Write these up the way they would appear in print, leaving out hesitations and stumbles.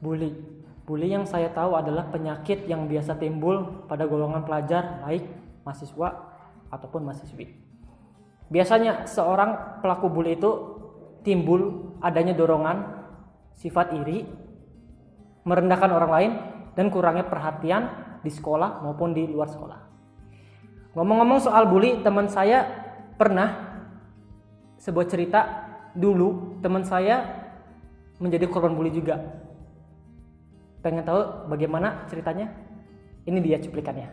Bully. Bully yang saya tahu adalah penyakit yang biasa timbul pada golongan pelajar baik mahasiswa ataupun mahasiswi. Biasanya seorang pelaku bully itu timbul adanya dorongan, sifat iri, merendahkan orang lain, dan kurangnya perhatian di sekolah maupun di luar sekolah. Ngomong-ngomong soal bully, teman saya pernah sebuah cerita dulu teman saya menjadi korban bully juga. Pengen tahu bagaimana ceritanya? Ini dia cuplikannya.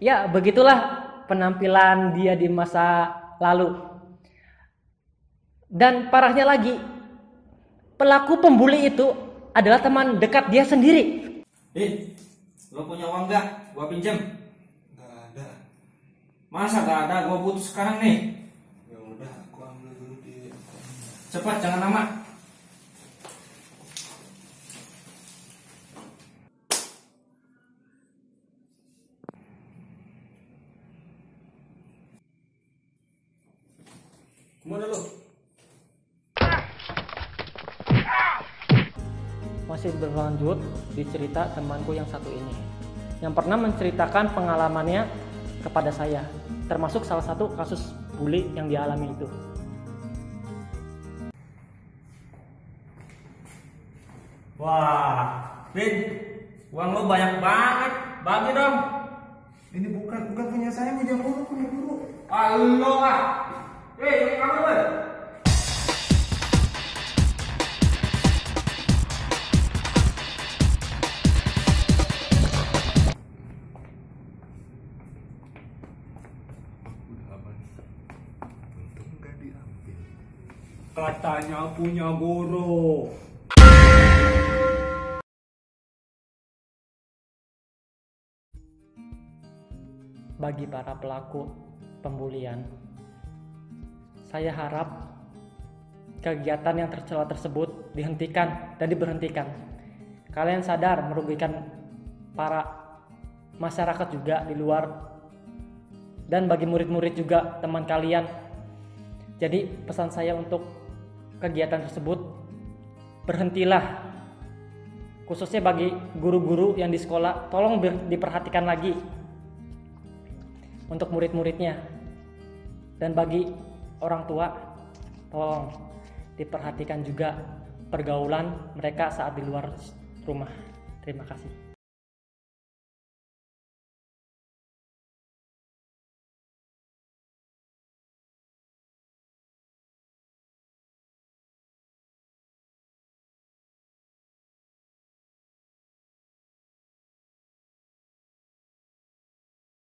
Ya, begitulah penampilan dia di masa lalu. Dan parahnya lagi, pelaku pembuli itu adalah teman dekat dia sendiri. Lo punya uang gak? Gua pinjem. Gak ada. Masa gak ada? Gua butuh sekarang nih. Ya udah, aku ambil dulu di akunnya. Cepat, jangan lama. Kemana lo? Masih berlanjut di cerita temanku yang satu ini, yang pernah menceritakan pengalamannya kepada saya, termasuk salah satu kasus bully yang dialami itu. Wah, Bin, uang lo banyak banget. Bagi dong. Ini bukan punya saya, punya guru. Halo ah. Kamu lo. Udah aman. Untung gak diambil. Katanya punya guru. Bagi para pelaku pembulian, saya harap kegiatan yang tercela tersebut dihentikan dan diberhentikan. Kalian sadar merugikan para masyarakat juga di luar, dan bagi murid-murid juga teman kalian. Jadi pesan saya untuk kegiatan tersebut, berhentilah. Khususnya bagi guru-guru yang di sekolah, tolong diperhatikan lagi untuk murid-muridnya. Dan bagi orang tua, tolong diperhatikan juga pergaulan mereka saat di luar rumah. Terima kasih.